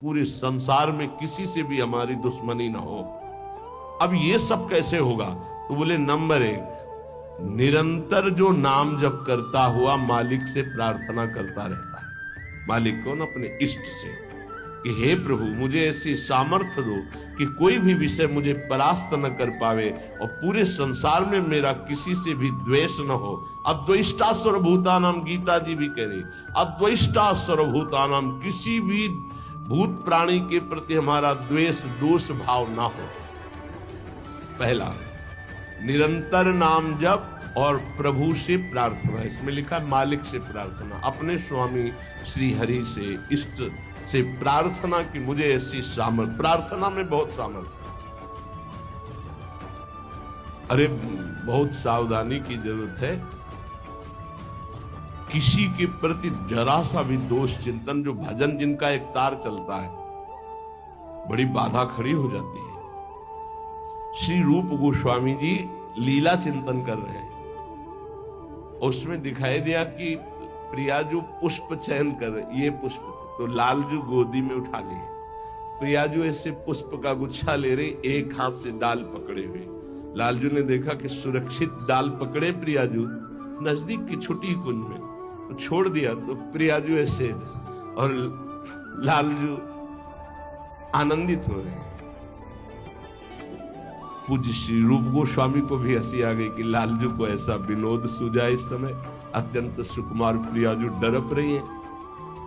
पूरे संसार में किसी से भी हमारी दुश्मनी ना हो। अब ये सब कैसे होगा? तो बोले नंबर 1, निरंतर जो नाम जप करता हुआ मालिक से प्रार्थना करता रहता है। मालिक कौन? अपने इष्ट से कि हे प्रभु मुझे ऐसी सामर्थ्य दो कि कोई भी विषय मुझे परास्त न कर पावे और पूरे संसार में मेरा किसी से भी द्वेष न हो। अद्वेष्टा सर्वभूतानाम, गीता जी भी कह रही, अद्वेष्टा सर्वभूतानाम, किसी भी भूत प्राणी के प्रति हमारा द्वेष दोष भाव ना हो। पहला, निरंतर नाम जप और प्रभु से प्रार्थना। इसमें लिखा है मालिक से प्रार्थना, अपने स्वामी श्री हरि से, इष्ट से प्रार्थना कि मुझे ऐसी सामर्थ्य। प्रार्थना में बहुत सामर्थ्य। अरे बहुत सावधानी की जरूरत है। किसी के प्रति जरा सा भी दोष चिंतन, जो भजन जिनका एक तार चलता है, बड़ी बाधा खड़ी हो जाती है। श्री रूप गोस्वामी जी लीला चिंतन कर रहे हैं, उसमें दिखाई दिया कि प्रियाजू पुष्प चयन कर रहे, ये पुष्प तो लालजू गोदी में उठा लिए। प्रियाजू ऐसे पुष्प का गुच्छा ले रहे, एक हाथ से डाल पकड़े हुए। लालजू ने देखा कि सुरक्षित डाल पकड़े प्रियाजू नजदीक की छोटी कुंज में, तो छोड़ दिया तो प्रियाजू ऐसे, और लालजू आनंदित हो रहे हैं। पूज्य श्री रूप गोस्वामी को भी हंसी आ गई कि लालजू को ऐसा विनोद सूझा। इस समय अत्यंत सुकुमार प्रियाजू डरप रही है।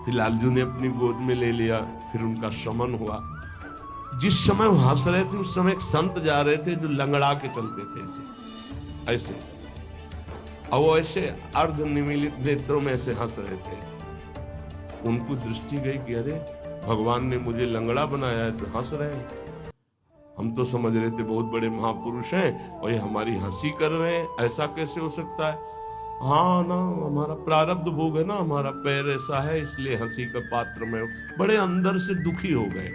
फिर लालजू ने अपनी गोद में ले लिया, फिर उनका शमन हुआ। जिस समय वो हंस रहे थे उस समय एक संत जा रहे थे जो लंगड़ा के चलते थे ऐसे ऐसे, और वो ऐसे अर्ध निमीलित नेत्रों में ऐसे हंस रहे थे। उनको दृष्टि गई कि अरे भगवान ने मुझे लंगड़ा बनाया है तो हंस रहे हैं। हम तो समझ रहे थे बहुत बड़े महापुरुष हैं और ये हमारी हंसी कर रहे हैं, ऐसा कैसे हो सकता है? हाँ ना, हमारा प्रारब्ध भोग है ना, हमारा पैर ऐसा है इसलिए हंसी का पात्र में। बड़े अंदर से दुखी हो गए,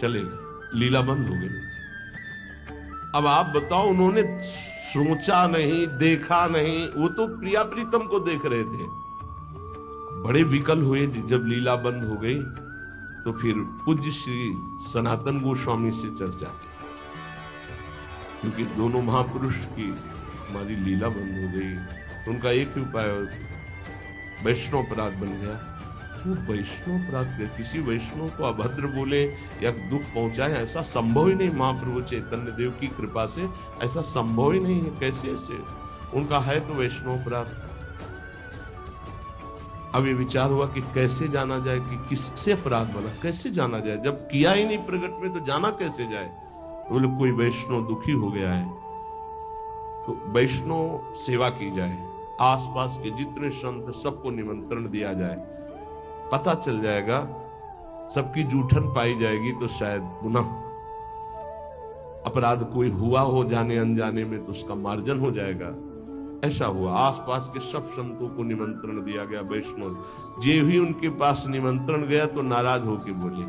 चले गए, लीला बंद हो गई। अब आप बताओ, उन्होंने सोचा नहीं, देखा नहीं, वो तो प्रिया प्रीतम को देख रहे थे। बड़े विकल हुए जब लीला बंद हो गई। तो फिर पूज्य श्री सनातन गोस्वामी से चर्चा की, क्योंकि दोनों महापुरुष की हमारी लीला बंद हो गई। तो उनका एक ही उपाय, वैष्णव अपराध बन गया। वो वैष्णव अपराध, किसी वैष्णव को अभद्र बोले या दुख पहुंचाए, ऐसा संभव ही नहीं। महाप्रभु चैतन्य देव की कृपा से ऐसा संभव ही नहीं है। कैसे ऐसे? उनका है तो वैष्णव अपराध। अब ये विचार हुआ कि कैसे जाना जाए कि किससे अपराध बना, कैसे जाना जाए? जब किया ही नहीं प्रकट में तो जाना कैसे जाए? बोले कोई वैष्णव दुखी हो गया है तो वैष्णव सेवा की जाए, आसपास के जितने संत सबको निमंत्रण दिया जाए, पता चल जाएगा, सबकी जूठन पाई जाएगी तो शायद पुनः अपराध कोई हुआ हो जाने अनजाने में तो उसका मार्जन हो जाएगा। ऐसा हुआ। आसपास के सब संतों को निमंत्रण दिया गया वैष्णव। जे ही उनके पास निमंत्रण गया तो नाराज होके बोले,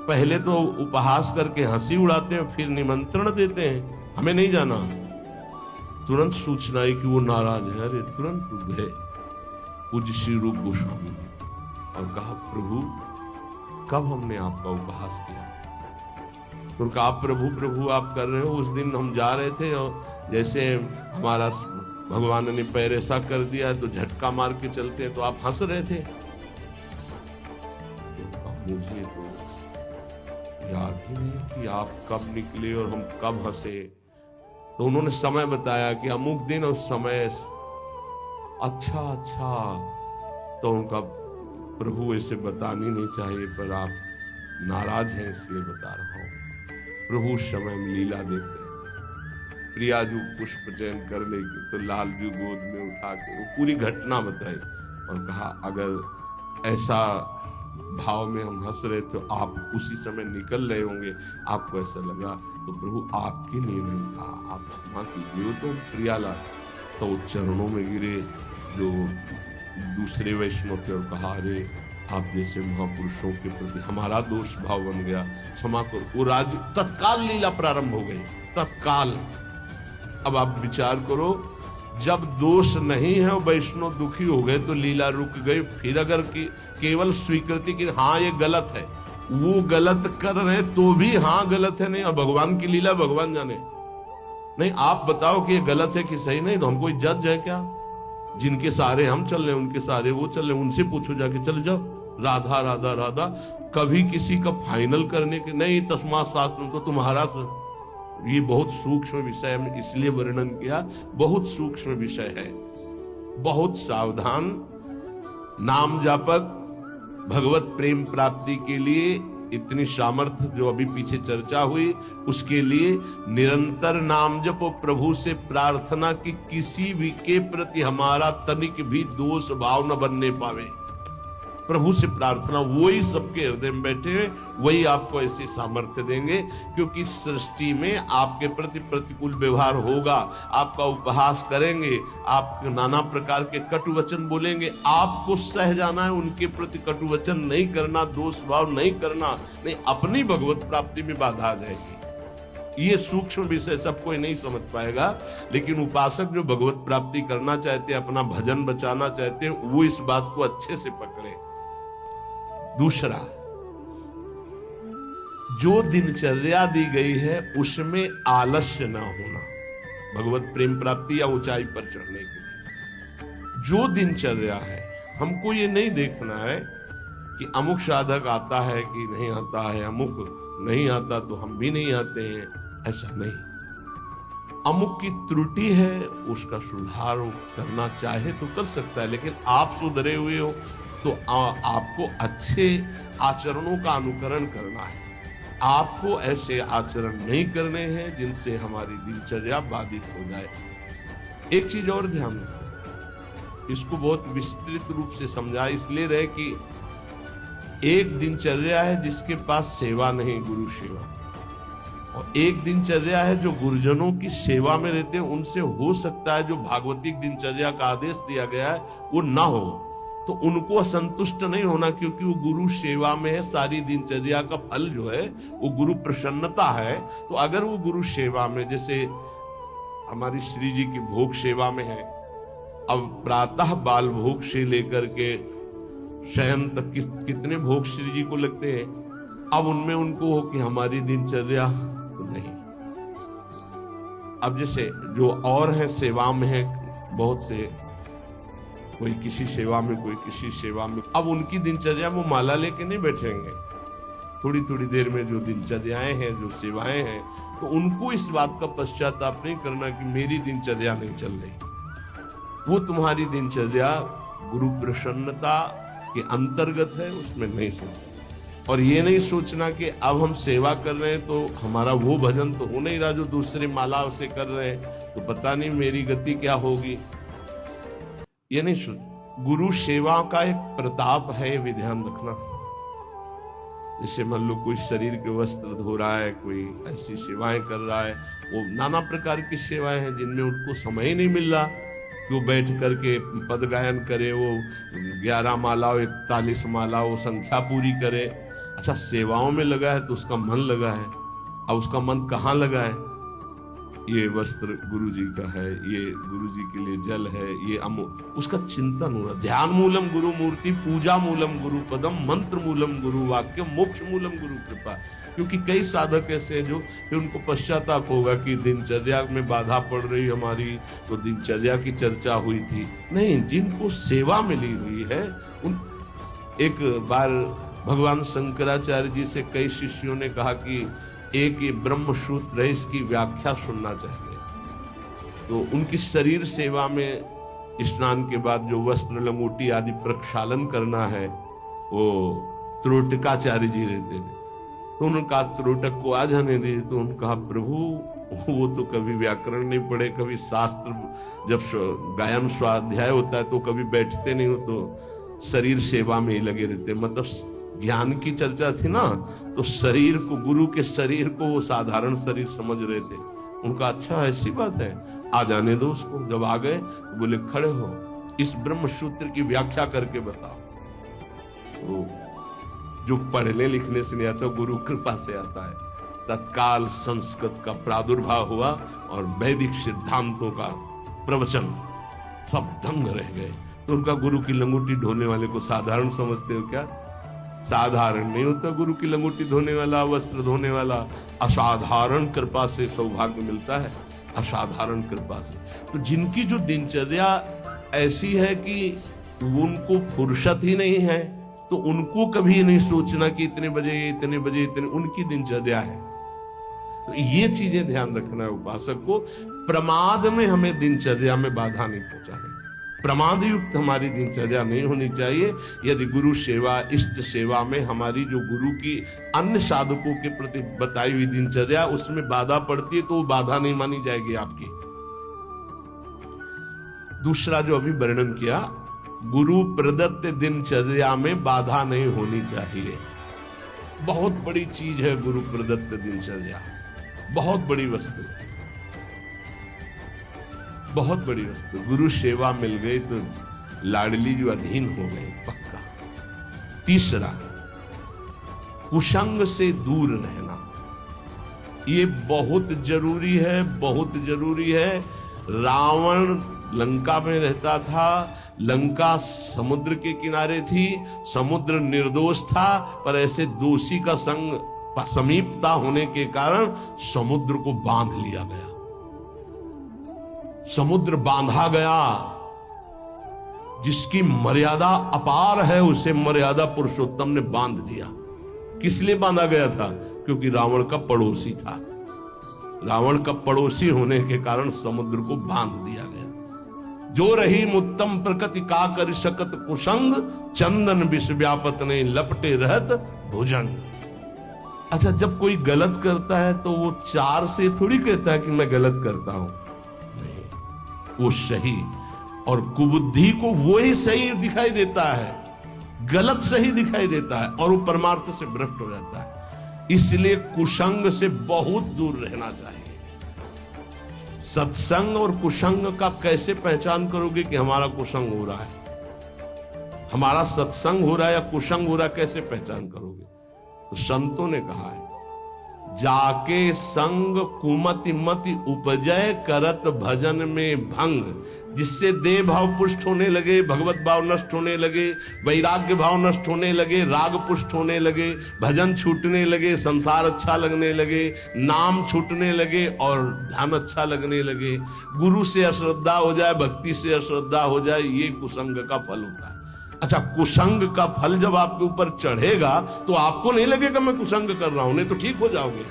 पहले तो उपहास करके हंसी उड़ाते हैं, फिर निमंत्रण देते हैं, हमें नहीं जाना। तुरंत सूचना आई कि वो नाराज है। अरे तुरंत गए पूज्य श्री रूप गोस्वामी जी और कहा, प्रभु कब हमने आपका उपहास किया? तो कहा, प्रभु प्रभु आप कर रहे हो। उस दिन हम जा रहे थे और जैसे हमारा भगवान ने पैर ऐसा कर दिया तो झटका मार के चलते हैं तो आप हंस रहे थे। तो मुझे तो याद ही नहीं कि आप कब निकले और हम कब हंसे। तो उन्होंने समय बताया कि अमुक दिन और समय। अच्छा अच्छा, तो उनका प्रभु ऐसे बतानी नहीं चाहिए पर आप नाराज हैं इसलिए बता रहा हूं। प्रभु समय में लीला देख रहे, प्रियाजू पुष्प चयन कर लेगी तो लालजू गोद में उठा के वो पूरी घटना बताई और कहा, अगर ऐसा भाव में हम हंस रहे तो आप उसी समय निकल रहे होंगे, आपको ऐसा लगा तो प्रभु आपके लिए नहीं था, आप क्षमा कीजिए। तो प्रियालाल तो चरणों में गिरे जो दूसरे वैष्णव थे और कहा, अरे आप जैसे महापुरुषों के प्रति हमारा दोष भाव बन गया, क्षमा करो। वो राज तत्काल लीला प्रारंभ हो गई, तत्काल। अब आप विचार करो, जब दोष नहीं है वैष्णव दुखी हो गए तो लीला रुक गई। फिर अगर केवल स्वीकृति की हाँ ये गलत है, वो गलत कर रहे तो भी हाँ गलत है, नहीं, और भगवान की लीला भगवान जाने। नहीं, आप बताओ कि ये गलत है कि सही, नहीं तो हम कोई जज है क्या? जिनके सहारे हम चल रहे हैं उनके सहारे वो चल रहे हैं, उनसे पूछो जाके, चल जाओ राधा राधा राधा। कभी किसी का फाइनल करने के नहीं, तस्मात् शास्त्रम तो तुम्हारा। ये बहुत सूक्ष्म विषय है, इसलिए वर्णन किया, बहुत सूक्ष्म विषय है, बहुत सावधान। नाम जापक भगवत प्रेम प्राप्ति के लिए इतनी सामर्थ्य जो अभी पीछे चर्चा हुई, उसके लिए निरंतर नाम जपो, प्रभु से प्रार्थना कि किसी भी के प्रति हमारा तनिक भी दोष भाव न बनने पावे। प्रभु से प्रार्थना, वही सबके हृदय में बैठे हुए, वही आपको ऐसी सामर्थ्य देंगे। क्योंकि सृष्टि में आपके प्रति प्रतिकूल व्यवहार होगा, आपका उपहास करेंगे, आप नाना प्रकार के कटु वचन बोलेंगे, आपको सह जाना है, उनके प्रति कटु वचन नहीं करना, दोष भाव नहीं करना, नहीं अपनी भगवत प्राप्ति में बाधा आ जाएगी। ये सूक्ष्म विषय सब कोई नहीं समझ पाएगा, लेकिन उपासक जो भगवत प्राप्ति करना चाहते हैं, अपना भजन बचाना चाहते हैं, वो इस बात को अच्छे से पकड़े। दूसरा, जो दिनचर्या दी गई है उसमें आलस्य ना होना, भगवत प्रेम प्राप्ति या ऊंचाई पर चढ़ने के लिए जो दिनचर्या है, हमको ये नहीं देखना है कि अमुक साधक आता है कि नहीं आता है, अमुक नहीं आता तो हम भी नहीं आते हैं, ऐसा नहीं। अमुक की त्रुटि है, उसका सुधार करना चाहे तो कर सकता है, लेकिन आप सुधरे हुए हो तो आपको अच्छे आचरणों का अनुकरण करना है। आपको ऐसे आचरण नहीं करने हैं जिनसे हमारी दिनचर्या बाधित हो जाए। एक चीज और ध्यान रखें, इसको बहुत विस्तृत रूप से समझा इसलिए रहे कि एक दिनचर्या है जिसके पास सेवा नहीं, गुरु सेवा, और एक दिनचर्या है जो गुरुजनों की सेवा में रहते हैं, उनसे हो सकता है जो भागवतिक दिनचर्या का आदेश दिया गया है वो ना हो, तो उनको असंतुष्ट नहीं होना, क्योंकि वो गुरु सेवा में है। सारी दिनचर्या का फल जो है वो गुरु प्रसन्नता है। तो अगर वो गुरु सेवा में, जैसे हमारी श्री जी की भोग सेवा में है, अब प्रातः बाल भोग से लेकर के शयन तक कितने भोग श्री जी को लगते हैं, अब उनमें उनको हो कि हमारी दिनचर्या तो नहीं। अब जैसे जो और है सेवा में है, बहुत से, कोई किसी सेवा में, कोई किसी सेवा में, अब उनकी दिनचर्या वो माला लेके नहीं बैठेंगे, थोड़ी थोड़ी देर में जो दिनचर्याएं हैं, जो सेवाएं हैं, तो उनको इस बात का पश्चाताप नहीं करना कि मेरी दिनचर्या नहीं चल रही। वो तुम्हारी दिनचर्या गुरु प्रसन्नता के अंतर्गत है, उसमें नहीं सोचना। और ये नहीं सोचना कि अब हम सेवा कर रहे हैं तो हमारा वो भजन तो हो नहीं रहा जो दूसरे माला से कर रहे हैं, तो पता नहीं मेरी गति क्या होगी। ये नहीं सोच। गुरु सेवा का एक प्रताप है, ये भी ध्यान रखना। जैसे मान लो कोई शरीर के वस्त्र धो रहा है, कोई ऐसी सेवाएं कर रहा है, वो नाना प्रकार की सेवाएं हैं जिनमें उनको समय ही नहीं मिल रहा कि वो बैठ करके पद गायन करे, वो 11 माला 41 माला वो संख्या पूरी करे। अच्छा, सेवाओं में लगा है तो उसका मन लगा है, अब उसका मन कहाँ लगा है? ये वस्त्र गुरु जी का है, ये गुरु जी के लिए जल है, ये उसका चिंतन हो रहा। ध्यान मूलम गुरु मूर्ति, पूजा मूलम गुरु पदम, मंत्र मूलम गुरु वाक्य, मोक्ष मूलम गुरु कृपा। क्योंकि कई साधक ऐसे हैं जो फिर उनको पश्चाताप होगा कि दिनचर्या में बाधा पड़ रही हमारी, तो दिनचर्या की चर्चा हुई थी। नहीं, जिनको सेवा मिली हुई है उन। एक बार भगवान शंकराचार्य जी से कई शिष्यों ने कहा कि एक ये ब्रह्म सूत्र है, इसकी व्याख्या सुनना चाहिए। तो उनकी शरीर सेवा में स्नान के बाद जो वस्त्र लंगोटी आदि प्रक्षालन करना है, वो त्रोटकाचार्य जी रहते थे। तो उन्होंने कहा त्रोटक को आ जाने दे। तो उन्होंने कहा प्रभु वो तो कभी व्याकरण नहीं पढ़े, कभी शास्त्र, जब गायन स्वाध्याय होता है तो कभी बैठते नहीं हो, तो शरीर सेवा में ही लगे रहते। मतलब ज्ञान की चर्चा थी ना, तो शरीर को, गुरु के शरीर को वो साधारण शरीर समझ रहे थे। उनका अच्छा ऐसी बात है, आ जाने दो उसको। जब आ गए तो बोले खड़े हो, इस ब्रह्म सूत्र की व्याख्या करके बताओ। तो जो पढ़ने लिखने से नहीं आता, गुरु कृपा से आता है। तत्काल संस्कृत का प्रादुर्भाव हुआ और वैदिक सिद्धांतों का प्रवचन, सब दंग रह गए। तो उनका गुरु की लंगोटी ढोने वाले को साधारण समझते हो क्या? साधारण नहीं होता गुरु की लंगोटी धोने वाला, वस्त्र धोने वाला। असाधारण कृपा से सौभाग्य मिलता है, असाधारण कृपा से। तो जिनकी जो दिनचर्या ऐसी है कि उनको फुर्सत ही नहीं है, तो उनको कभी नहीं सोचना कि इतने बजे इतने बजे इतने, उनकी दिनचर्या है। तो ये चीजें ध्यान रखना है उपासक को। प्रमाद में हमें दिनचर्या में बाधा नहीं पहुंचानी, प्रमाद युक्त हमारी दिनचर्या नहीं होनी चाहिए। यदि गुरु सेवा, इष्ट सेवा में हमारी जो गुरु की अन्य साधकों के प्रति बताई हुई दिनचर्या उसमें बाधा पड़ती है, तो वो बाधा नहीं मानी जाएगी आपकी। दूसरा जो अभी वर्णन किया, गुरु प्रदत्त दिनचर्या में बाधा नहीं होनी चाहिए। बहुत बड़ी चीज है गुरु प्रदत्त दिनचर्या, बहुत बड़ी वस्तु, बहुत बड़ी वस्तु। गुरु सेवा मिल गई तो लाडली जो अधीन हो गई पक्का। तीसरा, कुसंग से दूर रहना, ये बहुत जरूरी है, बहुत जरूरी है। रावण लंका में रहता था, लंका समुद्र के किनारे थी, समुद्र निर्दोष था, पर ऐसे दोषी का संग समीपता होने के कारण समुद्र को बांध लिया गया, समुद्र बांधा गया। जिसकी मर्यादा अपार है उसे मर्यादा पुरुषोत्तम ने बांध दिया। किस लिए बांधा गया था? क्योंकि रावण का पड़ोसी था। रावण का पड़ोसी होने के कारण समुद्र को बांध दिया गया। जो रही मुत्तम प्रकृति का कर सकत कुसंग, चंदन विष व्यापत ने लपटे रहत भुजंग। अच्छा, जब कोई गलत करता है तो वो चार से थोड़ी कहता है कि मैं गलत करता हूं, नहीं, वो सही और कुबुद्धि को वो ही सही दिखाई देता है, गलत सही दिखाई देता है और वो परमार्थ से भ्रष्ट हो जाता है। इसलिए कुसंग से बहुत दूर रहना चाहिए। सत्संग और कुसंग का कैसे पहचान करोगे कि हमारा कुसंग हो रहा है, हमारा सत्संग हो रहा है या कुसंग हो रहा है, कैसे पहचान करोगे? तो संतों ने कहा है, जाके संग कुमति मति उपजय करत भजन में भंग, जिससे देह भाव पुष्ट होने लगे, भगवत भाव नष्ट होने लगे, वैराग्य भाव नष्ट होने लगे, राग पुष्ट होने लगे, भजन छूटने लगे, संसार अच्छा लगने लगे, नाम छूटने लगे और ध्यान अच्छा लगने लगे। गुरु से अश्रद्धा हो जाए, भक्ति से अश्रद्धा हो जाए, ये कुसंग का फल होता है। अच्छा, कुसंग का फल जब आपके ऊपर चढ़ेगा तो आपको नहीं लगेगा मैं कुसंग कर रहा हूं, नहीं तो ठीक हो जाओगे।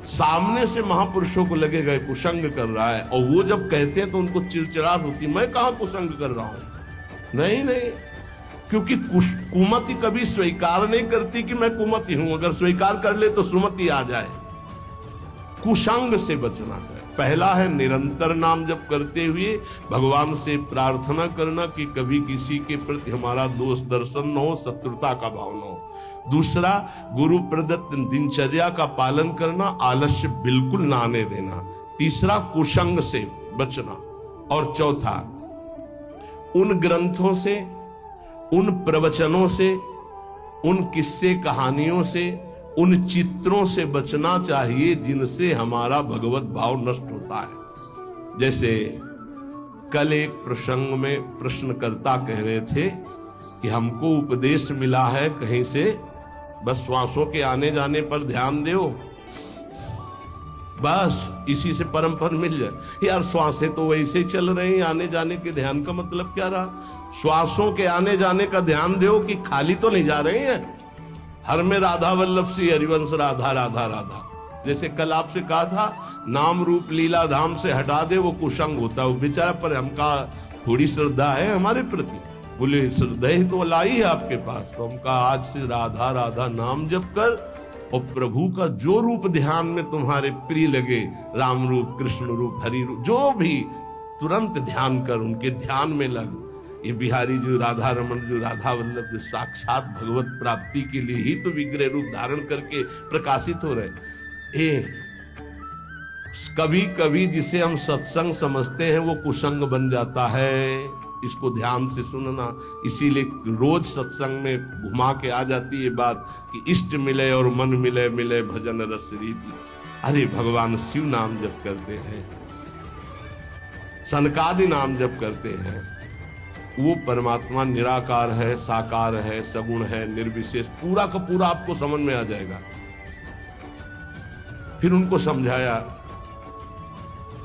सामने से महापुरुषों को लगेगा कुसंग कर रहा है, और वो जब कहते हैं तो उनको चिड़चिड़ाहट होती, मैं कहां कुसंग कर रहा हूं। नहीं नहीं, क्योंकि कुमति कभी स्वीकार नहीं करती कि मैं कुमति हूं। अगर स्वीकार कर ले तो सुमति आ जाए। कुसंग से बचना चाहिए। पहला है निरंतर नाम जप करते हुए भगवान से प्रार्थना करना कि कभी किसी के प्रति हमारा दोष दर्शन न हो, शत्रुता का भाव न हो। दूसरा, गुरु प्रदत्त दिनचर्या का पालन करना, आलस्य बिल्कुल ना आने देना। तीसरा, कुसंग से बचना। और चौथा, उन ग्रंथों से, उन प्रवचनों से, उन किस्से कहानियों से, उन चित्रों से बचना चाहिए जिनसे हमारा भगवत भाव नष्ट होता है। जैसे कल एक प्रसंग में प्रश्नकर्ता कह रहे थे कि हमको उपदेश मिला है कहीं से, बस श्वासों के आने जाने पर ध्यान दो, बस इसी से परम पद मिल जाए। यार, श्वासें तो वैसे ही चल रही हैं, आने जाने के ध्यान का मतलब क्या रहा? श्वासों के आने जाने का ध्यान दो कि खाली तो नहीं जा रही हैं। हर में राधा वल्लभ सी हरिवंश राधा राधा राधा। जैसे कल आपसे कहा था, नाम रूप लीला धाम से हटा दे वो कुसंग होता है। वो बेचारा, पर हमका थोड़ी श्रद्धा है हमारे प्रति। बोले श्रद्धा ही तो लाई है आपके पास, तो हमका आज से राधा राधा नाम जप कर, और प्रभु का जो रूप ध्यान में तुम्हारे प्रिय लगे, राम रूप, कृष्ण रूप, हरि रूप, जो भी, तुरंत ध्यान कर, उनके ध्यान में लग। ये बिहारी जो राधा रमन, जो राधा वल्लभ, जो साक्षात भगवत प्राप्ति के लिए ही तो विग्रह रूप धारण करके प्रकाशित हो रहे। कभी कभी जिसे हम सत्संग समझते हैं वो कुसंग बन जाता है। इसको ध्यान से सुनना। इसीलिए रोज सत्संग में घुमा के आ जाती है बात कि इष्ट मिले और मन मिले, मिले भजन रस रीति। अरे भगवान शिव नाम जप करते हैं, सनकादि नाम जप करते हैं, वो परमात्मा निराकार है, साकार है, सगुण है, निर्विशेष, पूरा का पूरा आपको समझ में आ जाएगा। फिर उनको समझाया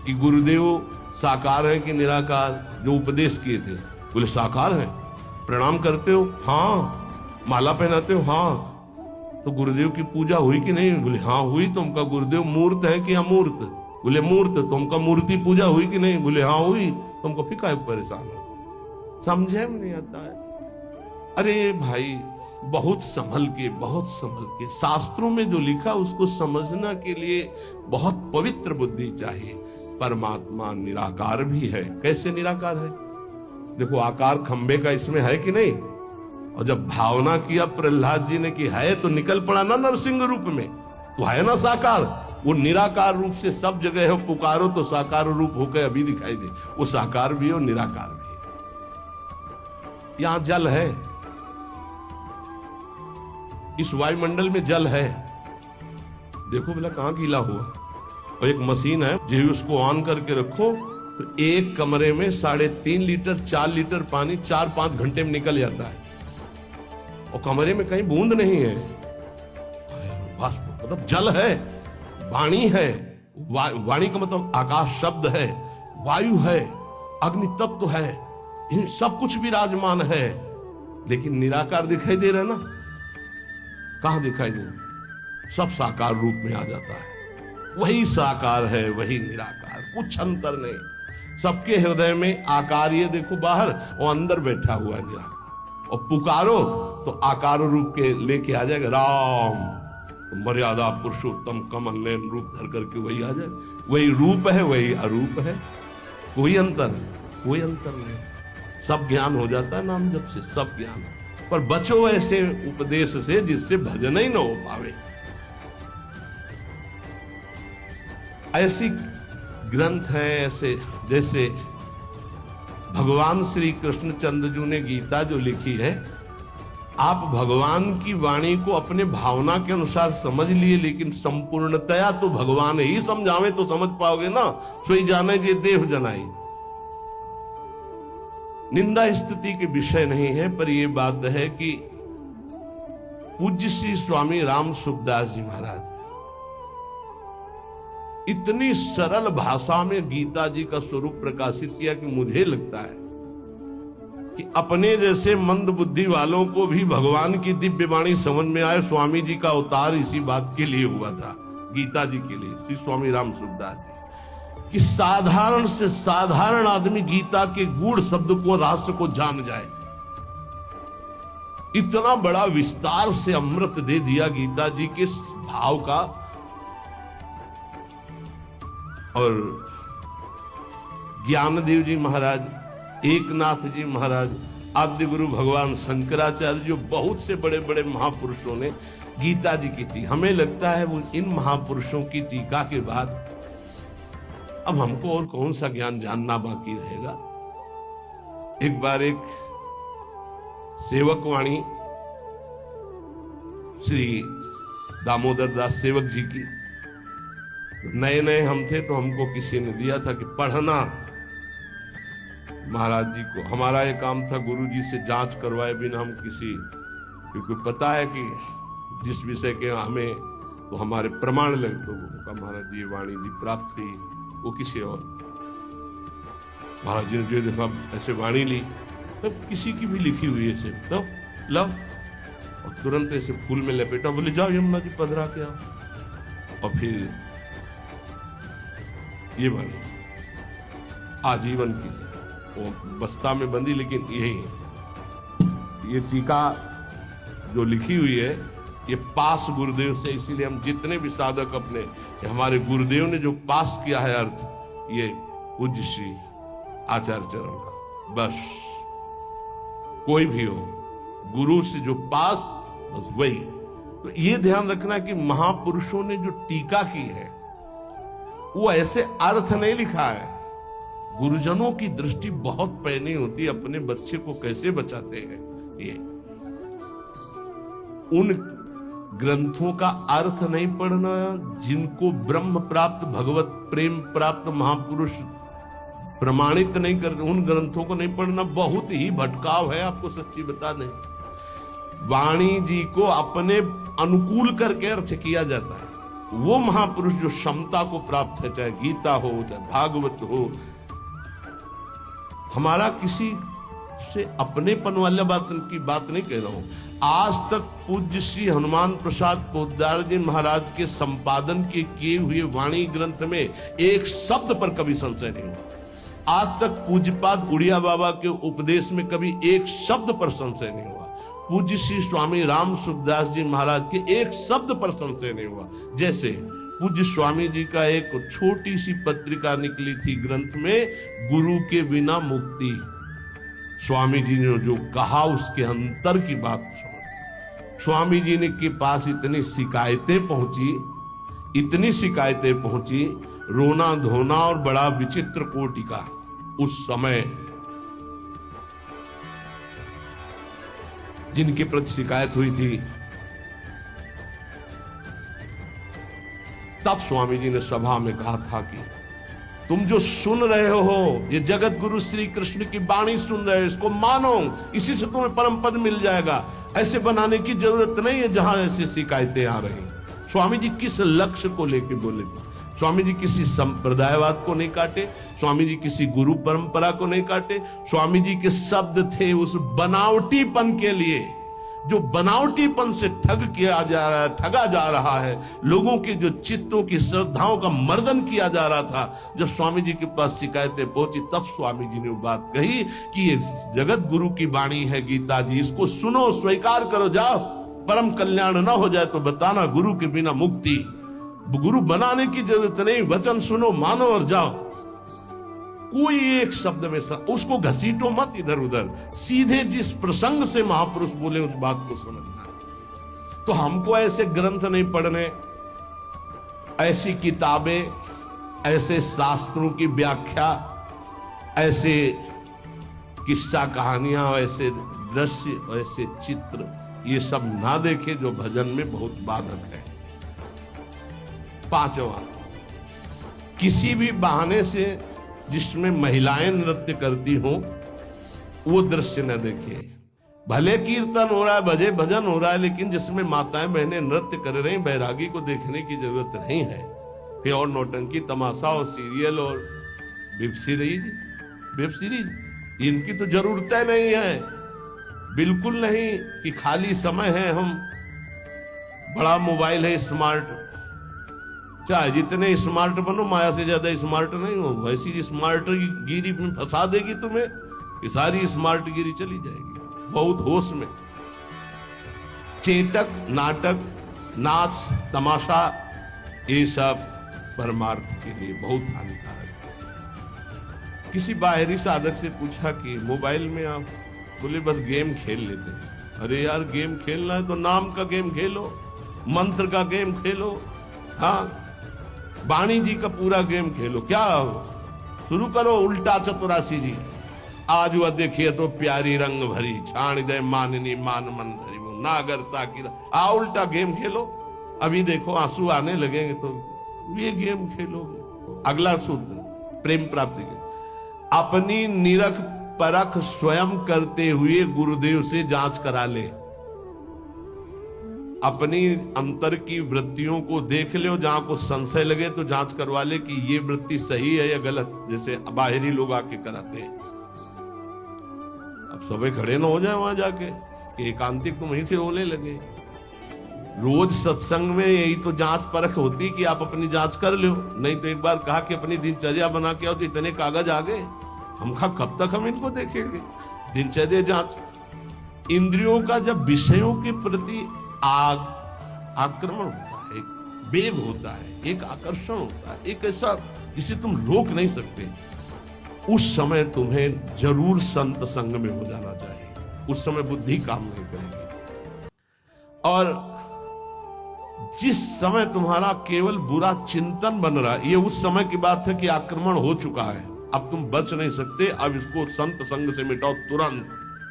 कि गुरुदेव साकार है कि निराकार, जो उपदेश किए थे। बोले साकार है। प्रणाम करते हो? हाँ। माला पहनाते हो? हाँ। तो गुरुदेव की पूजा हुई कि नहीं? बोले हाँ हुई। तो उनका गुरुदेव मूर्त है कि अमूर्त? बोले मूर्त। तो उनका मूर्ति पूजा हुई कि नहीं? बोले हाँ हुई। तो हमको फिर काहे परेशान हो? समझे में नहीं आता है। अरे भाई, बहुत संभल के शास्त्रों में जो लिखा उसको समझना के लिए बहुत पवित्र बुद्धि चाहिए। परमात्मा निराकार भी है। कैसे निराकार है? देखो, आकार खंबे का इसमें है कि नहीं? और जब भावना किया प्रहलाद जी ने कि है, तो निकल पड़ा ना नरसिंह रूप में, तो है ना साकार। वो निराकार रूप से सब जगह है, पुकारो तो साकार रूप होकर अभी दिखाई दे। वो साकार भी है और निराकार भी है। यहां जल है, इस वायुमंडल में जल है। देखो भला कहां गीला हुआ। और एक मशीन है, जो उसको ऑन करके रखो तो एक कमरे में 3.5 लीटर 4 लीटर पानी 4-5 घंटे में निकल जाता है, और कमरे में कहीं बूंद नहीं है। बस मतलब जल है, वाणी है। वाणी का मतलब आकाश शब्द है, वायु है, अग्नि तत्व है, इन सब कुछ विराजमान है। लेकिन निराकार दिखाई दे रहा है ना? कहां दिखाई दे? सब साकार रूप में आ जाता है। वही साकार है, वही निराकार, कुछ अंतर नहीं। सबके हृदय में आकार, ये देखो बाहर, और अंदर बैठा हुआ है निराकार। और पुकारो तो आकार रूप के लेके आ जाएगा। राम, तो मर्यादा पुरुषोत्तम कमल नयन रूप धर करके वही आ जाए। वही रूप है, वही अरूप है, कोई अंतर नहीं। सब ज्ञान हो जाता है नाम जप से, सब ज्ञान। पर बचो ऐसे उपदेश से जिससे भजन ही न हो पावे। ऐसी ग्रंथ हैं ऐसे, जैसे भगवान श्री कृष्णचंद्र जी ने गीता जो लिखी है, आप भगवान की वाणी को अपने भावना के अनुसार समझ लिए, लेकिन संपूर्णतया तो भगवान ही समझावे तो समझ पाओगे ना। सोई जाने जे देव जनाई। निंदा स्तुति के विषय नहीं है, पर यह बात है कि पूज्य श्री स्वामी राम सुखदास जी महाराज इतनी सरल भाषा में गीता जी का स्वरूप प्रकाशित किया कि मुझे लगता है कि अपने जैसे मंद बुद्धि वालों को भी भगवान की दिव्य वाणी समझ में आए। स्वामी जी का अवतार इसी बात के लिए हुआ था, गीता जी के लिए, श्री स्वामी राम सुखदास जी, कि साधारण से साधारण आदमी गीता के गूढ़ शब्द को, राष्ट्र को जान जाए। इतना बड़ा विस्तार से अमृत दे दिया गीता जी के भाव का। और ज्ञानदेव जी महाराज, एकनाथ जी महाराज, आद्य गुरु भगवान शंकराचार्य, जो बहुत से बड़े बड़े महापुरुषों ने गीता जी की टीका, हमें लगता है वो इन महापुरुषों की टीका के बाद अब हमको और कौन सा ज्ञान जानना बाकी रहेगा। एक बार एक सेवक वाणी श्री दामोदर दास सेवक जी की, नए नए हम थे तो हमको किसी ने दिया था कि पढ़ना महाराज जी को। हमारा ये काम था गुरु जी से जांच करवाए बिना हम किसी, क्योंकि पता है कि जिस विषय के हमें तो हमारे प्रमाण लगते, तो महाराज जी वाणी जी प्राप्त हुई, वो किसी और। महाराज जी ने जो देखा ऐसे वाणी ली, तो किसी की भी लिखी हुई ऐसे तो लव, और तुरंत ऐसे फूल में लपेटा, बोले जाओ यमुना जी पधरा के आओ। और फिर ये वाणी आजीवन की, वो बस्ता में बंदी, लेकिन यही ये टीका जो लिखी हुई है ये पास गुरुदेव से। इसीलिए हम जितने भी साधक अपने, हमारे गुरुदेव ने जो पास किया है अर्थ, ये पूज्य श्री आचार्य चरण का। बस कोई भी हो, गुरु से जो पास, बस वही। तो ये ध्यान रखना कि महापुरुषों ने जो टीका की है वो ऐसे अर्थ नहीं लिखा है। गुरुजनों की दृष्टि बहुत पैनी होती है, अपने बच्चे को कैसे बचाते हैं। ये उन ग्रंथों का अर्थ नहीं पढ़ना जिनको ब्रह्म प्राप्त, भगवत प्रेम प्राप्त महापुरुष प्रमाणित नहीं करते, उन ग्रंथों को नहीं पढ़ना, बहुत ही भटकाव है। आपको सच्ची बता दें, वाणी जी को अपने अनुकूल करके अर्थ किया जाता है। वो महापुरुष जो क्षमता को प्राप्त है, चाहे गीता हो चाहे भागवत हो, हमारा किसी से अपनेपन वाला बात नहीं कह रहा हूं। आज तक पूज्य श्री हनुमान प्रसाद पोद्दार जी महाराज के संपादन के किए हुए वाणी ग्रंथ में एक शब्द पर कभी संशय नहीं हुआ। आज तक पूज्यपाद उड़िया बाबा के उपदेश में कभी एक शब्द पर संशय नहीं हुआ। पूज्य श्री स्वामी राम सुखदास जी महाराज के एक शब्द पर संशय नहीं हुआ। जैसे पूज्य स्वामी जी का एक छोटी सी पत्रिका निकली थी ग्रंथ में, गुरु के बिना मुक्ति। स्वामी जी ने जो कहा उसके अंतर की बात समझ। स्वामी जी ने के पास इतनी शिकायतें पहुंची, रोना धोना और बड़ा विचित्र कोटि का। उस समय जिनके प्रति शिकायत हुई थी, तब स्वामी जी ने सभा में कहा था कि तुम जो सुन रहे हो, ये जगत गुरु श्री कृष्ण की वाणी सुन रहे हो, इसको मानो, इसी से तुम्हें परम पद मिल जाएगा। ऐसे बनाने की जरूरत नहीं है जहां ऐसी शिकायतें आ रही। स्वामी जी किस लक्ष्य को लेकर बोले थे? स्वामी जी किसी संप्रदायवाद को नहीं काटे, स्वामी जी किसी गुरु परंपरा को नहीं काटे। स्वामी जी के शब्द थे उस बनावटीपन के लिए, जो बनावटीपन से ठगा जा रहा है, लोगों के जो चित्तों की श्रद्धाओं का मर्दन किया जा रहा था। जब स्वामी जी के पास शिकायतें पहुंची, तब स्वामी जी ने वो बात कही कि ये जगत गुरु की वाणी है गीता जी, इसको सुनो, स्वीकार करो, जाओ। परम कल्याण ना हो जाए तो बताना, गुरु के बिना मुक्ति। गुरु बनाने की जरूरत नहीं, वचन सुनो, मानो और जाओ। कोई एक शब्द में उसको घसीटो मत इधर उधर, सीधे जिस प्रसंग से महापुरुष बोले उस बात को समझना। तो हमको ऐसे ग्रंथ नहीं पढ़ने, ऐसी किताबें, ऐसे शास्त्रों की व्याख्या, ऐसे किस्सा कहानियां, ऐसे दृश्य, ऐसे चित्र, ये सब ना देखे जो भजन में बहुत बाधक है। पांचवा, किसी भी बहाने से जिसमें महिलाएं नृत्य करती हो वो दृश्य न देखिए। भले कीर्तन हो रहा है, भजे भजन हो रहा है, लेकिन जिसमें माताएं बहनें नृत्य कर रही, बैरागी को देखने की जरूरत नहीं है। फिर और नौटंकी तमाशा और सीरियल और वेब सीरीज इनकी तो जरूरत नहीं है, बिल्कुल नहीं। कि खाली समय है, हम बड़ा मोबाइल है स्मार्ट, चाहे जितने स्मार्ट बनो, माया से ज्यादा स्मार्ट नहीं हो। वैसी स्मार्ट गिरी में फंसा देगी तुम्हें कि सारी स्मार्ट गिरी चली जाएगी। बहुत होश में। चेटक, नाटक, नाच, तमाशा, ये सब परमार्थ के लिए बहुत हानिकारक है। किसी बाहरी साधक से पूछा कि मोबाइल में आप, बोले बस गेम खेल लेते हैं। अरे यार, गेम खेलना है तो नाम का गेम खेलो, मंत्र का गेम खेलो, हाँ, वाणी जी का पूरा गेम खेलो। क्या शुरू करो उल्टा चतुरासी जी, आज वह देखिए तो प्यारी रंग भरी, छाण दे माननी मान मन धरी, नागरता की, आ उल्टा गेम खेलो। अभी देखो आंसू आने लगेंगे तो ये गेम खेलोगे। अगला सूत्र, प्रेम प्राप्ति के, अपनी निरख परख स्वयं करते हुए गुरुदेव से जांच करा ले। अपनी अंतर की वृत्तियों को देख ले, जहां को संशय लगे तो जांच करवा ले कि ये वृत्ति सही है या गलत, जैसे बाहरी लोग आके कराते हैं। अब सबे खड़े ना हो जाए वहां जाके कि एकांतिक तुम वहीं से होने लगे। रोज सत्संग में यही तो जांच परख होती कि आप अपनी जांच कर लो। नहीं तो एक बार कहा कि अपनी दिनचर्या बना के आओ, तो इतने कागज आ गए, हम कब तक हम इनको देखेंगे। दिनचर्या जांच। इंद्रियों का जब विषयों के प्रति आक्रमण होता है, एक वेग होता है, एक आकर्षण होता है, एक ऐसा जिसे तुम रोक नहीं सकते, उस समय तुम्हें जरूर संत संग में हो जाना चाहिए। उस समय बुद्धि काम नहीं करेगी। और जिस समय तुम्हारा केवल बुरा चिंतन बन रहा है, ये उस समय की बात है कि आक्रमण हो चुका है, अब तुम बच नहीं सकते। अब इसको संत संग से मिटाओ तुरंत,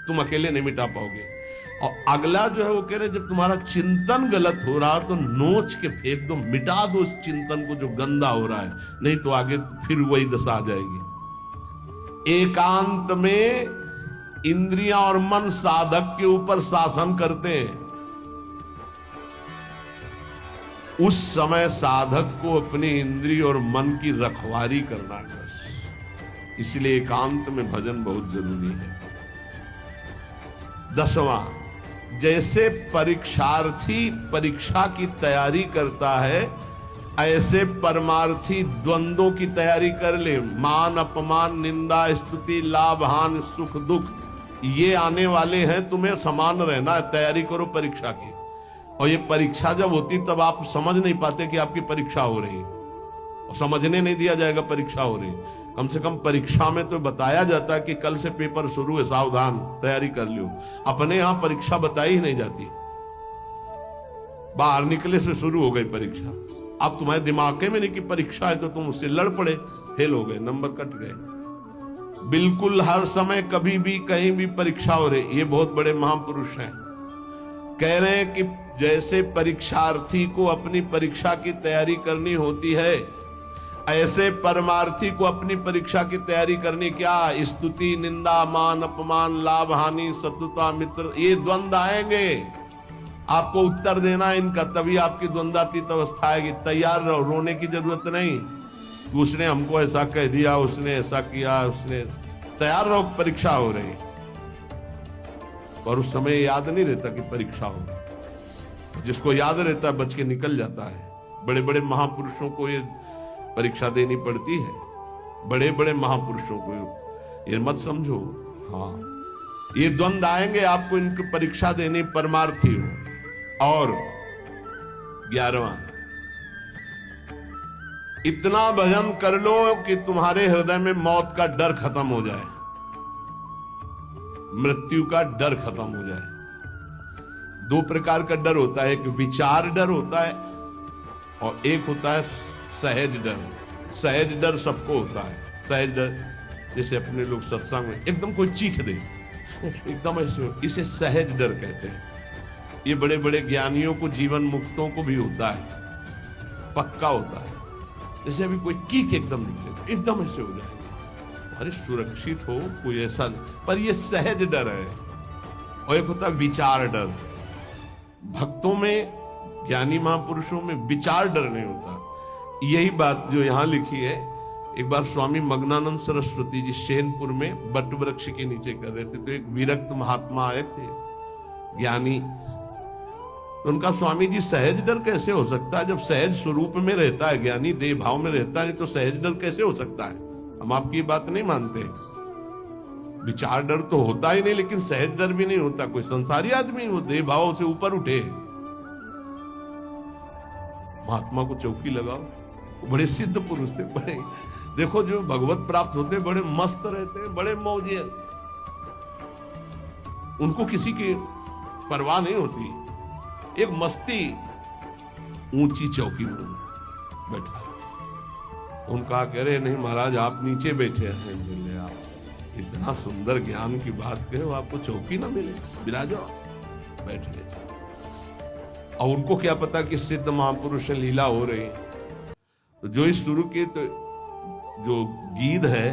तुम अकेले नहीं मिटा पाओगे। और अगला जो है वो कह रहे, जब तुम्हारा चिंतन गलत हो रहा तो नोच के फेंक दो, मिटा दो उस चिंतन को जो गंदा हो रहा है, नहीं तो आगे फिर वही दशा आ जाएगी। एकांत में इंद्रियां और मन साधक के ऊपर शासन करते हैं। उस समय साधक को अपनी इंद्रिय और मन की रखवाली करना है बस। इसलिए एकांत में भजन बहुत जरूरी है। 10वां, जैसे परीक्षार्थी परीक्षा की तैयारी करता है, ऐसे परमार्थी द्वंद्वों की तैयारी कर ले। मान अपमान, निंदा स्तुति, लाभ हानि, सुख दुख, ये आने वाले हैं। तुम्हें समान रहना है, तैयारी करो परीक्षा की। और ये परीक्षा जब होती तब आप समझ नहीं पाते कि आपकी परीक्षा हो रही, और समझने नहीं दिया जाएगा परीक्षा हो रही। कम से कम परीक्षा में तो बताया जाता है कि कल से पेपर शुरू है, सावधान, तैयारी कर लो। अपने यहां परीक्षा बताई ही नहीं जाती, बाहर निकले से शुरू हो गई परीक्षा। अब तुम्हारे दिमाग में नहीं कि परीक्षा है, तो तुम उससे लड़ पड़े, फेल हो गए, नंबर कट गए। बिल्कुल हर समय कभी भी कहीं भी परीक्षा हो रही। ये बहुत बड़े महापुरुष हैं, कह रहे हैं कि जैसे परीक्षार्थी को अपनी परीक्षा की तैयारी करनी होती है, ऐसे परमार्थी को अपनी परीक्षा की तैयारी करनी। क्या? स्तुति, निंदा, मान अपमान, लाभ हानि, शत्रुता, मित्र, ये द्वंद्व आएंगे। आपको उत्तर देना है इनका, तभी आपकी द्वंद्वातीत अवस्था आएगी। तैयार रहो, रोने की जरूरत नहीं। उसने हमको ऐसा कह दिया, उसने ऐसा किया, उसने। तैयार रहो, परीक्षा हो रही। और उस समय याद नहीं रहता कि परीक्षा होगी। जिसको याद रहता है बच के निकल जाता है। बड़े बड़े महापुरुषों को ये परीक्षा देनी पड़ती है, बड़े बड़े महापुरुषों को। ये मत समझो, हाँ, ये द्वंद्व आएंगे, आपको इनकी परीक्षा देनी, परमार्थी हो। और 11वां, इतना भजन कर लो कि तुम्हारे हृदय में मौत का डर खत्म हो जाए, मृत्यु का डर खत्म हो जाए। 2 प्रकार का डर होता है, एक विचार डर होता है और एक होता है सहज डर। सहज डर सबको होता है। सहज डर जैसे अपने लोग सत्संग में एकदम कोई चीख दे, एकदम ऐसे, इसे सहज डर कहते हैं। ये बड़े बड़े ज्ञानियों को, जीवन मुक्तों को भी होता है, पक्का होता है। जैसे अभी कोई कीक एकदम निकले, एकदम ऐसे हो जाएगा, अरे सुरक्षित हो, कोई ऐसा, पर ये सहज डर है। और एक होता है विचार डर। भक्तों में, ज्ञानी महापुरुषों में विचार डर नहीं होता। यही बात जो यहां लिखी है, एक बार स्वामी मग्नानंद सरस्वती जी शैनपुर में बट वृक्ष के नीचे कर रहे थे, तो एक विरक्त महात्मा आए थे, ज्ञानी। उनका, स्वामी जी सहज डर कैसे हो सकता है? जब सहज स्वरूप में रहता है ज्ञानी, देह भाव में रहता है, तो सहज डर कैसे हो सकता है? हम आपकी बात नहीं मानते। विचार डर तो होता ही नहीं, लेकिन सहज डर भी नहीं होता। कोई संसारी आदमी वो देह भाव से ऊपर उठे। महात्मा को चौकी लगाओ, बड़े सिद्ध पुरुष थे, बड़े, देखो जो भगवत प्राप्त होते बड़े मस्त रहते हैं, बड़े मौजे, उनको किसी की परवाह नहीं होती। एक मस्ती, ऊंची चौकी में बैठा। उनका कह रहे, नहीं महाराज आप नीचे बैठे हैं, बोले आप इतना सुंदर ज्ञान की बात कहे, आपको चौकी ना मिले, बिराजो, बैठ गए। और उनको क्या पता कि सिद्ध महापुरुष लीला हो रही। तो जो इस शुरू के, तो जो गीद है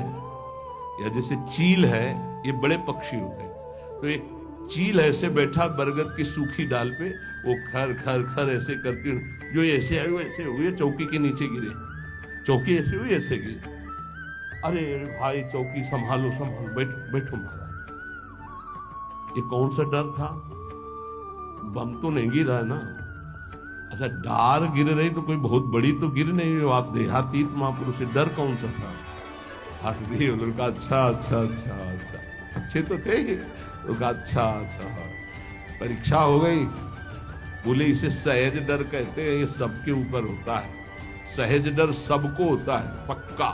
या जैसे चील है, ये बड़े पक्षी होते हैं। तो एक चील ऐसे बैठा बरगद की सूखी डाल पे, वो खर खर खर ऐसे करती, जो ऐसे आए वैसे हुए, चौकी के नीचे गिरे। चौकी ऐसे हुई, ऐसे गिरी। अरे भाई चौकी संभालो संभालो, बैठो महाराज। ये कौन सा डर था? बम तो नहीं गिरा है ना? अच्छा, डार गिर रही तो कोई बहुत बड़ी तो गिर नहीं हो, आप देहातीत महापुरुष, डर कौन सा था? हंस दिए उनका, अच्छा अच्छा अच्छा अच्छा, अच्छे तो थे ये। उनका अच्छा अच्छा, परीक्षा हो गई। बोले इसे सहज डर कहते हैं, ये सबके ऊपर होता है। सहज डर सबको होता है, पक्का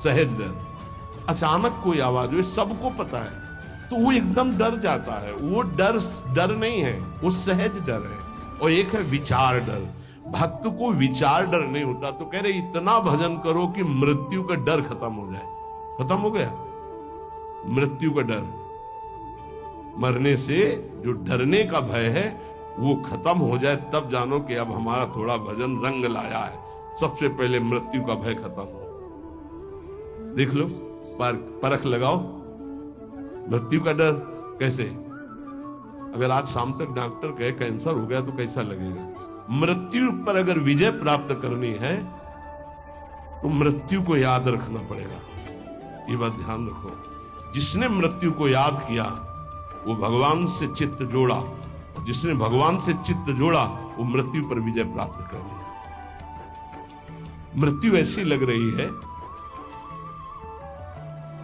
सहज डर। अचानक कोई आवाज हुई, सबको पता है, तो वो एकदम डर जाता है। वो डर नहीं है, वो सहज डर है। और एक है विचार डर। भक्त को विचार डर नहीं होता। तो कह रहे इतना भजन करो कि मृत्यु का डर खत्म हो जाए। खत्म हो गया मृत्यु का डर, मरने से जो डरने का भय है वो खत्म हो जाए, तब जानो कि अब हमारा थोड़ा भजन रंग लाया है। सबसे पहले मृत्यु का भय खत्म हो। देख लो, परख लगाओ। मृत्यु का डर कैसे? अगर आज शाम तक डॉक्टर कहे कैंसर हो गया तो कैसा लगेगा? मृत्यु पर अगर विजय प्राप्त करनी है तो मृत्यु को याद रखना पड़ेगा। ये बात ध्यान रखो। जिसने मृत्यु को याद किया वो भगवान से चित्त जोड़ा, और जिसने भगवान से चित्त जोड़ा वो मृत्यु पर विजय प्राप्त कर लिया। मृत्यु ऐसी लग रही है,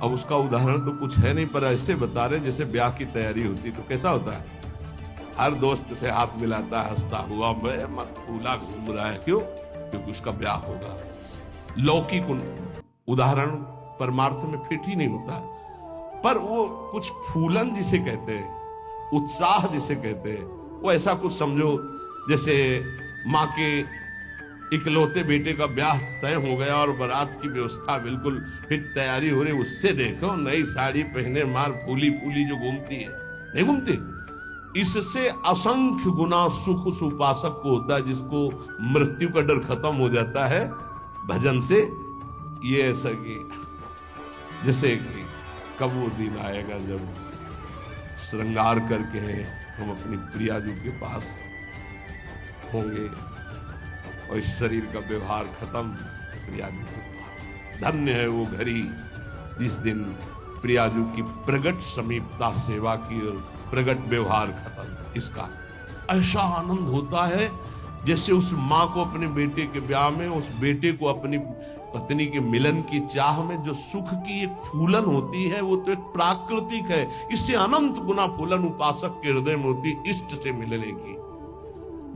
अब उसका उदाहरण तो कुछ है नहीं, पर ऐसे बता रहे जैसे ब्याह की तैयारी होती तो कैसा होता है? हर दोस्त से हाथ मिलाता है, हंसता हुआ, मैं मत फूला घूम रहा है। क्यों? क्योंकि उसका ब्याह होगा। लौकिक उदाहरण परमार्थ में फिट ही नहीं होता, पर वो कुछ फूलन जिसे कहते हैं, उत्साह जिसे कहते हैं, वो ऐसा कुछ समझो जैसे माँ के इकलौते बेटे का ब्याह तय हो गया और बारात की व्यवस्था बिल्कुल फिट तैयारी हो रही। उससे देखो नई साड़ी पहने मार फूली फूली जो घूमती है, नहीं घूमती? इससे असंख्य गुना सुख उस उपासक को होता है जिसको मृत्यु का डर खत्म हो जाता है भजन से। ये ऐसा कि जैसे कि कब वो दिन आएगा जब श्रृंगार करके हम अपनी प्रियाजू के पास होंगे और इस शरीर का व्यवहार खत्म प्रियाजू के पास। धन्य है वो घड़ी जिस दिन प्रियाजू की प्रगट समीपता सेवा की और प्रगट व्यवहार खत्म। इसका ऐसा आनंद होता है जैसे उस माँ को अपने बेटे के ब्याह में, उस बेटे को अपनी पत्नी के मिलन की चाह में जो सुख की एक फूलन होती है वो तो एक प्राकृतिक है। इससे अनंत गुना फूलन उपासक के हृदय में होती इष्ट से मिलने की,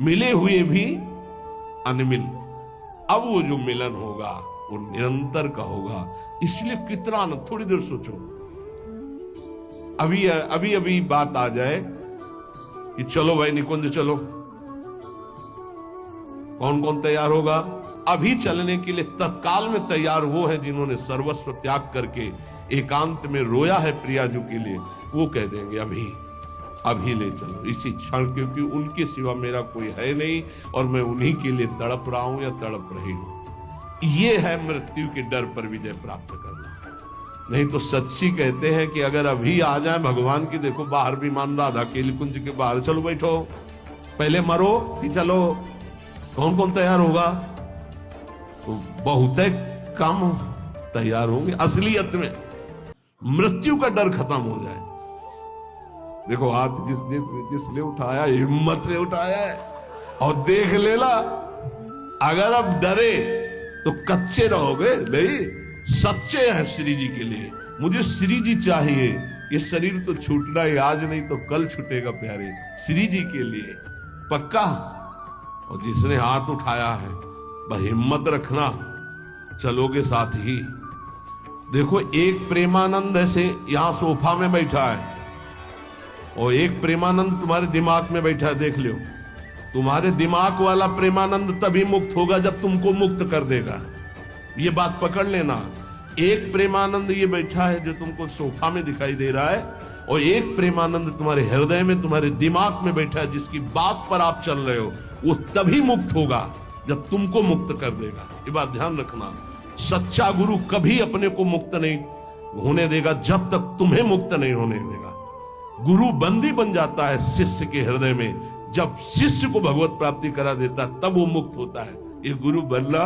मिले हुए भी अनमिल। अब वो जो मिलन होगा वो निरंतर का होगा। इसलिए कितना न, थोड़ी देर सोचो, अभी अभी बात आ जाए कि चलो भाई निकुंज चलो, कौन कौन तैयार होगा? अभी चलने के लिए तत्काल में तैयार वो है जिन्होंने सर्वस्व त्याग करके एकांत में रोया है प्रियाजू के लिए। वो कह देंगे अभी ले चलो इसी क्षण, क्योंकि उनके सिवा मेरा कोई है नहीं और मैं उन्हीं के लिए तड़प रहा हूं या तड़प रही हूं। ये है मृत्यु के डर पर विजय प्राप्त करना। नहीं तो सच्ची कहते हैं कि अगर अभी आ जाए भगवान की, देखो बाहर विमान राधा केली कुंज के बाहर, चलो बैठो पहले मरो फिर चलो, कौन कौन तैयार होगा? तो बहुत कम तैयार होंगे। असलियत में मृत्यु का डर खत्म हो जाए। देखो हाथ जिसने उठाया हिम्मत से उठाया है और देख लेला। अगर अब डरे तो कच्चे रहोगे, नहीं सच्चे हैं श्री जी के लिए। मुझे श्री जी चाहिए, ये शरीर तो छूटना ही आज नहीं तो कल छूटेगा प्यारे, श्री जी के लिए पक्का। और जिसने हाथ उठाया है बस हिम्मत रखना, चलोगे साथ ही। देखो एक प्रेमानंद ऐसे यहां सोफा में बैठा है और एक प्रेमानंद तुम्हारे दिमाग में बैठा है। देख लो, तुम्हारे दिमाग वाला प्रेमानंद तभी मुक्त होगा जब तुमको मुक्त कर देगा। ये बात पकड़ लेना। एक प्रेमानंद ये बैठा है जो तुमको सोफा में दिखाई दे रहा है, और एक प्रेमानंद तुम्हारे हृदय में, तुम्हारे दिमाग में बैठा है, जिसकी बात पर आप चल रहे हो। वो तभी मुक्त होगा जब तुमको मुक्त कर देगा। ये बात ध्यान रखना। सच्चा गुरु कभी अपने को मुक्त नहीं होने देगा जब तक तुम्हें मुक्त नहीं होने देगा। गुरु बंदी बन जाता है शिष्य के हृदय में, जब शिष्य को भगवत प्राप्ति करा देता तब वो मुक्त होता है। ये गुरु बनना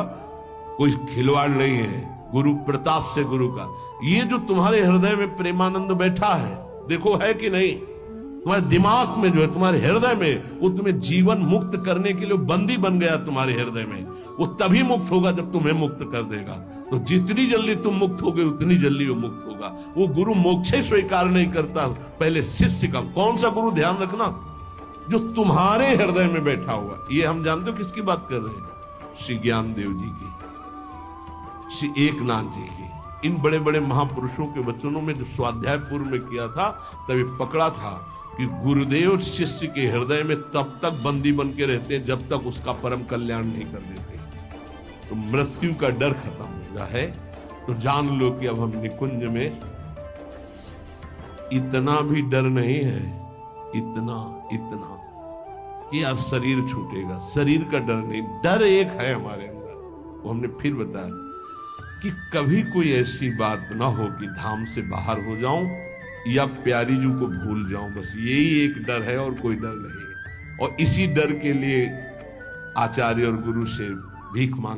कोई खिलवाड़ नहीं है, गुरु प्रताप से गुरु का। ये जो तुम्हारे हृदय में प्रेमानंद बैठा है, देखो है कि नहीं, तुम्हारे दिमाग में जो है, तुम्हारे हृदय में, वो तुम्हें जीवन मुक्त करने के लिए बंदी बन गया तुम्हारे हृदय में। वो तभी मुक्त होगा जब तुम्हें मुक्त कर देगा। तो जितनी जल्दी तुम मुक्त होगे उतनी जल्दी वो मुक्त होगा। वो गुरु मोक्ष स्वीकार नहीं करता, पहले शिष्य का। कौन सा गुरु? ध्यान रखना, जो तुम्हारे हृदय में बैठा हुआ। ये हम जानते हो किसकी बात कर रहे हैं? श्री ज्ञानदेव जी की, श्री एकनाथ जी की। इन बड़े बड़े महापुरुषों के वचनों में जब स्वाध्याय पूर्व में किया था तभी पकड़ा था कि गुरुदेव शिष्य के हृदय में तब तक बंदी बन के रहते हैं जब तक उसका परम कल्याण नहीं कर देते। तो मृत्यु का डर खत्म हो गया है तो जान लो कि अब हम निकुंज में इतना भी डर नहीं है, इतना कि अब शरीर छूटेगा। शरीर का डर नहीं, डर एक है हमारे अंदर, वो हमने फिर बताया। कि कभी कोई ऐसी बात ना हो कि धाम से बाहर हो जाऊं या प्यारी जू को भूल जाऊं। बस यही एक डर है और कोई डर नहीं है। और इसी डर के लिए आचार्य और गुरु से भीख मांग